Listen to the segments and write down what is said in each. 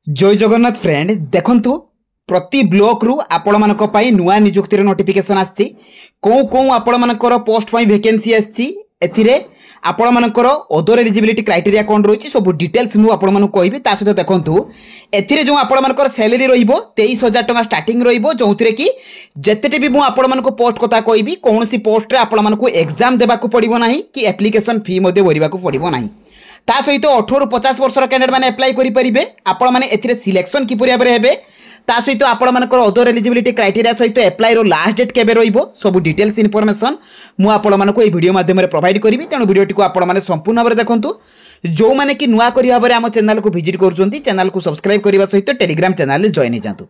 जय जगन्नाथ फ्रेंड देखंतु प्रति ब्लॉक रु आपण मानक पई नुवा नियुक्ति रे नोटिफिकेशन आछि को को आपण मानकर पोस्ट पई वैकेंसी आछि एथिरे आपण मानकर अदर एलिजिबिलिटी क्राइटेरिया कोन रहिछि सब डिटेल्स मु आपण मानक कहबी ता सहित देखंतु एथिरे जो आपण मानकर सैलरी रहिबो 23000 टका स्टार्टिंग रहिबो जोंथिरे कि जेतेटे भी मु आपण मानक पोस्ट कथा कहबी कोनसी पोस्ट रे आपण मानक एग्जाम देबाकू पड़िबो नाही कि एप्लीकेशन फी मध्ये भरिबाकू पड़िबो नाही ता सहित 18 रु 50 वर्षर कैंडिडेट माने अप्लाई करि परिबे आपण माने एथिरे सिलेक्शन किपरि भाबरे हेबे ता सहित आपण मानकर अदर एलिजिबिलिटी क्राइटेरिया सहित अप्लाई रो लास्ट डेट केबे रहिबो सब डिटेल्स इन्फॉर्मेशन मु आपण मानको ए वीडियो माध्यम रे प्रोवाइड करिवि तेनु वीडियोटी को आपण माने संपूर्ण भाबरे देखंतु जो माने कि नुवा करि भाबरे हम चैनल को विजिट करछंती चैनल को सब्सक्राइब करिवा सहित टेलीग्राम चैनल रे जॉइन हे जांतु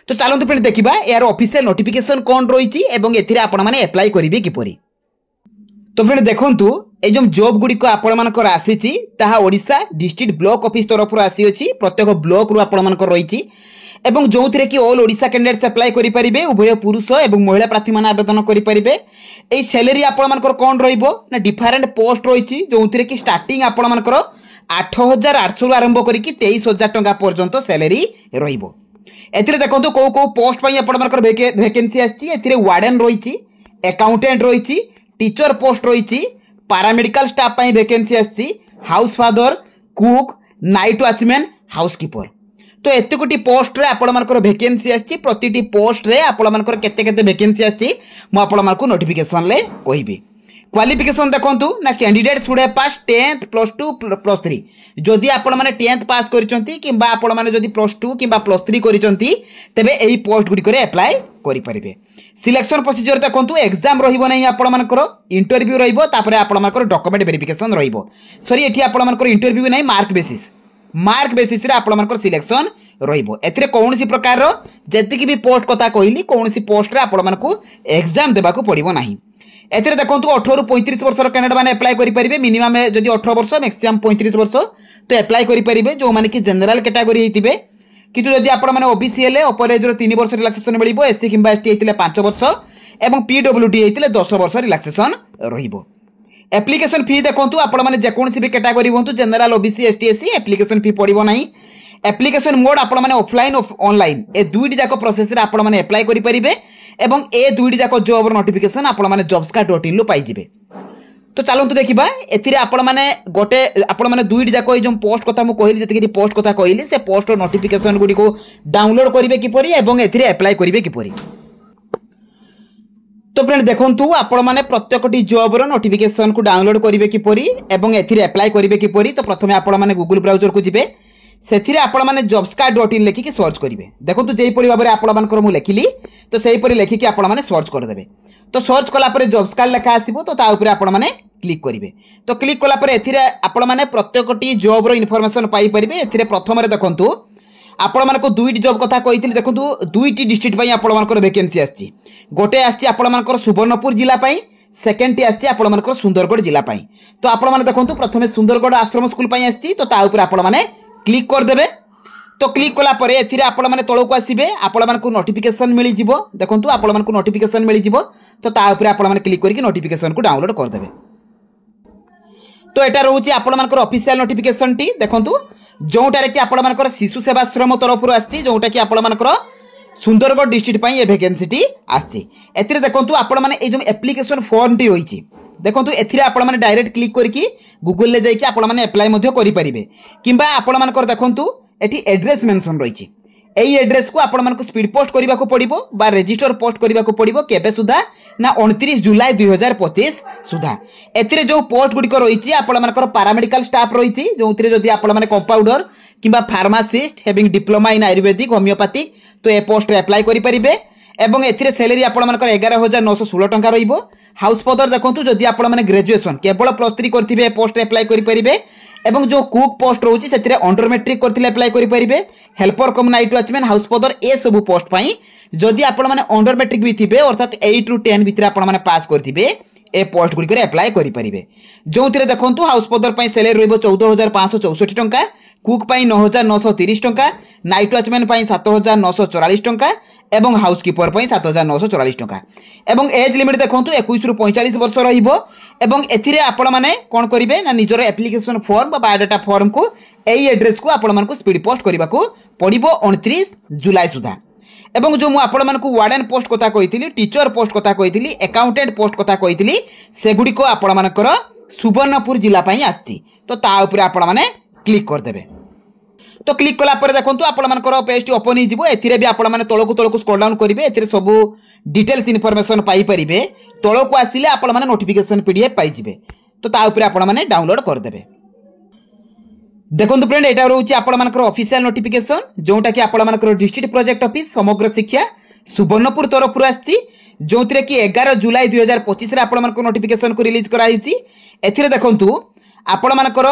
तो चलंतु फ्रेंड देखिबा यार ऑफिशियल नोटिफिकेशन कोन रहिछि एवं एथिरे आपण माने अप्लाई करिवे किपरि तो फ्रेंड देखंतु ए जो जॉब गुडी को आपण मानकर आसीछि ताहा ओडिसा डिस्ट्रिक्ट ब्लॉक ऑफिस तरफ रु आसी अछि प्रत्येक ब्लॉक रु आपण मानकर रहिछि एवं जोथिरे कि ऑल ओडिसा कैंडिडेट्स अप्लाई करि परिबे उभय पुरुष एवं महिला प्रार्थी मान आवेदन करि परिबे ए सैलरी आपण मानकर कोन रहिबो ना डिफरेंट पोस्ट रहिछि जोथिरे कि स्टार्टिंग आपण मानकर 8800 रु आरंभ करि कि 23000 टका पर्यंत सैलरी रहिबो एथिरे देखंतु को पोस्ट पई आपण मानकर वैकेंसी आछि एथिरे वार्डन रहिछि अकाउंटेंट रहिछि टीचर पोस्ट रहिछि पैरामेडिकल स्टाफ पई वैकेंसी आछि house father cook night watchman housekeeper तो एते कोटी पोस्ट रे आपण मानकर वैकेंसी आछि प्रतिटी पोस्ट रे आपण मानकर केते केते वैकेंसी आछि म आपण मानकर नोटिफिकेशन ले कहिबी क्वालिफिकेशन देखंतु ना candidate should have pass 10th +2 +3 जदि आपण माने 10th पास करिसंती किबा आपण माने जदि +2 किबा +3 करिसंती तबे एही पोस्ट गुडी करे अप्लाई करि परिबे सिलेक्शन प्रोसीजर देखंतु एग्जाम रहिबो नै आपण मानकर इंटरव्यू रहिबो तापरे आपण मानकर डॉक्यूमेंट वेरिफिकेशन रहिबो सॉरी एठी आपण मानकर इंटरव्यू नै मार्क बेसिस रे आपण मानकर सिलेक्शन रहिबो एथिरे कोनोसी प्रकार रो जेतिकी भी पोस्ट कथा कहिली कोनोसी पोस्ट रे आपण मानकू एग्जाम देबाकू पड़िबो नाही एथिरे देखंतु 18 रु 35 वर्षर कैंडिडेट माने अप्लाई करि परिबे मिनिमम जदि 18 वर्ष मैक्सिमम 35 वर्ष तो अप्लाई करि परिबे जो माने कि जनरल कैटेगरी हेतिबे किंतु जदि आपण माने ओबीसी हेले अपर एज रो 3 वर्ष रिलैक्सेशन मिलिबो एससी किंबा एसटी हेतिले 5 वर्ष एवं पीडब्ल्यूडी हेतिले 10 वर्ष रिलैक्सेशन रहिबो एप्लीकेशन फी देखंतु आपण माने जे कोनसी भी कैटेगरी होंतु general OBC ST SC application fee पड़िबो नाही एप्लीकेशन मोड आपण माने ऑफलाइन ऑनलाइन ए दुईटी जाको प्रोसेस रे आपण माने अप्लाई करि परिबे एवं ए दुईटी जाको जॉब नोटिफिकेशन आपण माने jobs.in लो पाई जिबे तो चलंतु देखिबा एथिरे आपण माने गोटे आपण माने दुईटी जाको ए जो पोस्ट कथा मु कहिली जति पोस्ट कथा कहिली से पोस्ट नोटिफिकेशन गुडी को डाउनलोड करिवे किपरि एवं एथिरे अप्लाई करिवे किपरि तो फ्रेंड देखंतु आपण माने प्रत्येकटी जॉब रो नोटिफिकेशन को डाउनलोड करिवे किपरि एवं एथिरे अप्लाई करिवे किपरि तो प्रथमे आपण माने गूगल ब्राउजर को जिबे सेथिरे आपण माने jobs.in लेखि कि सर्च करिवे देखंतु जेई परि भाबरे आपण मानकर मु लेखिली तो सेही परि लेखि कि आपण माने सर्च कर देबे तो सर्च कला परे jobs लेखा आसीबो तो ता ऊपर आपण माने क्लिक करिवे तो क्लिक कला परे एथिरे आपण माने प्रत्येकटी जॉब रो इन्फॉर्मेशन पाई परिबे एथिरे प्रथम रे देखंतु आपण मानको दुईटी जॉब कथा कहितली देखंतु दुईटी डिस्ट्रिक्ट पई आपण मानकर वैकेंसी आछि गोटे आछि आपण मानकर सुवर्णपुर जिला पई सेकंड टी आछि आपण मानकर सुंदरगढ़ जिला पई तो आपण माने देखंतु प्रथमे सुंदरगढ़ आश्रम स्कूल पई आछि तो ता ऊपर आपण माने क्लिक कर देबे तो क्लिक कला परे एथिरे आपण माने तळो को आसीबे आपण मानकू नोटिफिकेशन मिली जिवो देखंतु आपण मानकू नोटिफिकेशन मिली जिवो तो ता ऊपर आपण माने क्लिक करके नोटिफिकेशन को डाउनलोड कर देबे तो एटा रहउची आपण मानकर ऑफिशियल नोटिफिकेशन टी देखंतु जोटारे कि आपण मानकर शिशु सेवाश्रम तरफ रु आसी जोटा कि आपण मानकर सुंदरगढ़ डिस्ट्रिक्ट पई ए वैकेंसी टी आसी एथिरे देखंतु आपण माने ए जो एप्लीकेशन फॉर्म टी होईची देखंतु एथिरे आपण माने डायरेक्ट क्लिक करके गूगल ले जाई कि आपण माने अप्लाई मध्ये करि परिबे किबा आपण मानकर देखंतु एठी एड्रेस मेंशन रहिची एई एड्रेस को आपण मानक स्पीड पोस्ट करिबा को पड़िबो बा रजिस्टर पोस्ट करिबा को पड़िबो केबे सुधा ना 29 जुलाई 2025 सुधा एथिरे जो पोस्ट गुडी को रहिची आपण मानकर पैरामेडिकल स्टाफ रहिची जोंथिरे जदी आपण माने कंपाउंडर किबा pharmacist having diploma in Ayurvedic homeopathic तो ए पोस्ट रे अप्लाई करि परिबे एवं एथिरे सैलरी आपण मानकर 11916 टका रहिबो हाउस फादर देखंतु जदी आपण माने ग्रेजुएशन केवल +3 करथिबे पोस्ट रे अप्लाई करि परिबे एवं जो कुक पोस्ट रहउची सेतिरे अंडर मैट्रिक करथिले अप्लाई करि परिबे हेल्पर कम नाइट वॉचमैन हाउस फादर ए सब पोस्ट पई जदी आपण माने अंडर मैट्रिक भी थिबे अर्थात 8 रु 10 भितरे आपण माने पास करथिबे ए पोस्ट गुडी करे अप्लाई करि परिबे जोंथिरे देखंतु हाउस फादर पई सैलरी रहइबो 14564 टका कुक पाई 9,930 टंका, नाइट वाचमैन पाई 7,944 टंका एवं हाउसकीपर पाई 7,944 टंका। एवं एज लिमिट देखो 21 रु 45 वर्ष रहिबो। एवं एथिरे आपण माने कोन करिवे ना निजर एप्लिकेशन फॉर्म बा बायोडाटा फॉर्म को एई एड्रेस को आपण मानकु स्पीड पोस्ट करबा को पड़िबो 29 जुलाई सुधा। एवं जो आपण मानकु वार्डन पोस्ट कथा कहितली, टीचर पोस्ट कथा कहितली, अकाउंटेंट पोस्ट कथा कहितली, सेगुडी को आपण मानकर सुवर्णपुर जिला पाई आस्ती। तो ता ऊपर आपण माने क्लिक कर देबे। तो क्लिक कला पर देखंतु आपण मानकर पेज टी ओपन हि जिवो। एथिरे भी आपण माने तळकु स्क्रॉल डाउन करिवे, एथिरे सब डिटेल्स इन्फॉर्मेशन पाई परिबे। तळकु आसिले आपण माने नोटिफिकेशन पीडीएफ पाई जिवे। तो ता ऊपर आपण माने डाउनलोड कर देबे। देखंतु फ्रेंड एटा रहउची आपण मानकर ऑफिशियल नोटिफिकेशन जोटा कि आपण मानकर डिस्ट्रिक्ट प्रोजेक्ट ऑफिस समग्र शिक्षा सुवर्णपुर तरफ आछि, जोथिरे कि 11 जुलाई 2025 रे आपण मानकर नोटिफिकेशन को रिलीज करा हिची। एथिरे देखंतु आपण मानकर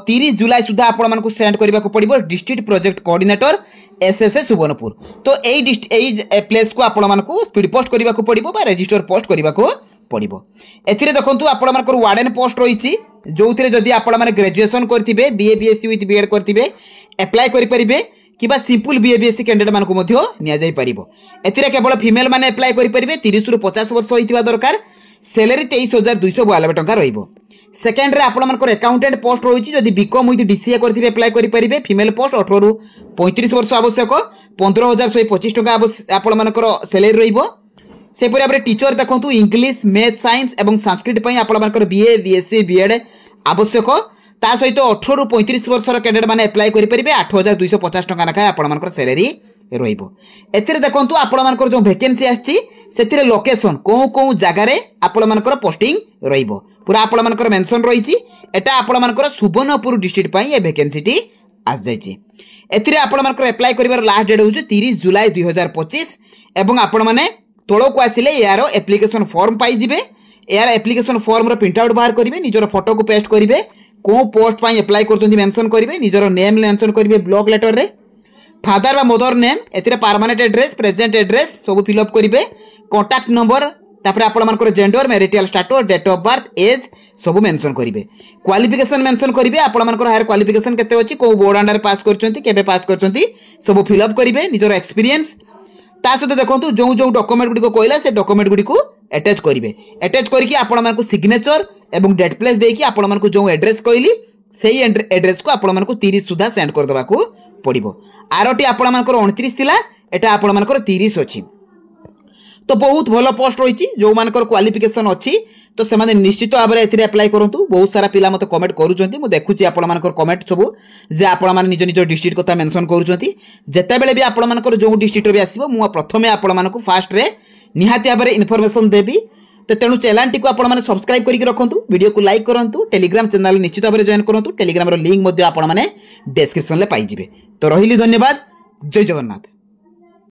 30 जुलाई सुधा आपण मानकु सेंड करबा को पड़िबो district project coordinator SSA Subarnapur. तो एई प्लेस को आपण मानकु स्पीड पोस्ट करबा को पड़िबो बा रजिस्टर पोस्ट करबा को पड़िबो। एथिरे देखंतु आपण मानकर वार्डन पोस्ट रहिची, जोथिरे जदि आपण माने ग्रेजुएशन करथिबे, बीए बीएससी विथ बीएड करथिबे अप्लाई करि परिबे किबा सिंपल बीए बीएससी कैंडिडेट मानकु मध्य निया जाई परिबो। एथिरे केवल फीमेल माने अप्लाई करि परिबे, 30 रु 50 वर्ष होइतिबा दरकार। सैलरी 23,292 टंका रहिबो। सेकेंड रे आपण मानकर अकाउंटेंट पोस्ट रहिची, जदि बीकॉम विथ डीसीए करथिबे अप्लाई करि परिबे। फीमेल पोस्ट 18 रु 35 वर्ष आवश्यक, 15,125 टंका आपण मानकर सैलरी रहिबो। से परि आपरे टीचर देखंतु इंग्लिश, मैथ, साइंस एवं संस्कृत पई आपण मानकर बीए बीएससी बीएड आवश्यक। ता सहित 18 रु 35 वर्षर कैंडिडेट माने अप्लाई करि परिबे। 8,250 टंका नाखा आपण मानकर सैलरी रहिबो। एथिरे देखंतु आपण मानकर जो वैकेंसी आछि सेथिरे लोकेशन को जगह रे आपण मानकर पोस्टिंग रहिबो पूरा आपण मानकर मेंशन रहिछि। एटा आपण मानकर सुवर्णपुर डिस्ट्रिक्ट पई ए वैकेंसी टी आस जाइछि। एथिरे आपण मानकर अप्लाई करिवार लास्ट डेट होउछि 30 जुलाई 2025 एवं आपण माने तोळो को आसिले यार एप्लिकेशन फॉर्म पाई जिवे। यार एप्लिकेशन फॉर्म रो प्रिंट आउट बाहर करिवे, निजर फोटो को पेस्ट करिवे, को पोस्ट पाई अप्लाई करछन्ती मेंशन करिवे, निजर नेम मेंशन करिवे ब्लॉक लेटर रे, फादर बा मदर नेम, एथिरे परमानेंट एड्रेस, प्रेजेंट एड्रेस सब फिल अप करिवे, कांटेक्ट नंबर, तापर आपण मानकर gender, marital status, date of birth, age सब मेंशन करिवे। क्वालिफिकेशन मेंशन करिवे, आपण मानकर हायर क्वालिफिकेशन केते अछि, को बोर्ड अंडर पास करछन्ती, केबे पास करछन्ती सब फिल अप करिवे, निजर एक्सपीरियंस। ता सहित देखंतु जो जो डॉक्यूमेंट गुडी को कहला से डॉक्यूमेंट गुडी को अटैच करिवे। अटैच करके आपण मानकु सिग्नेचर एवं डेट प्लेस देकी आपण मानकु जो एड्रेस कहली सेही एड्रेस को आपण मानकु 30 सुधा सेंड कर देबा को पड़िबो। आरोटी आपण मानकर 29 थिला, एटा आपण मानकर 30 अछि। तो बहुत भलो पोस्ट रहिछि, जो मानकर क्वालिफिकेशन अछि तो से माने निश्चित भाव में एथिरे अप्लाई करंतु। बहुत सारा पिला मते कमेंट करूछन्ती, मु देखुछि आपण मानकर कमेंट सब जे आपण माने निज निज डिस्ट्रिक्ट कथा मेंशन करूछन्ती। जेते बेले भी आपण मानकर जो डिस्ट्रिक्ट रे आसीबो मु प्रथमे आपण मानकु फास्ट रे निहाती भाव में इन्फॉर्मेशन देबी। तो तेणु चैनल टी को आपण माने सब्सक्राइब करके रखंतु, वीडियो को लाइक करंतु, टेलीग्राम चैनल निश्चित भाव में जॉइन करंतु। टेलीग्राम रो लिंक मध्ये आपण माने डिस्क्रिप्शन ले पाई जिवे। तो रहिली, धन्यवाद, जय जगन्नाथ।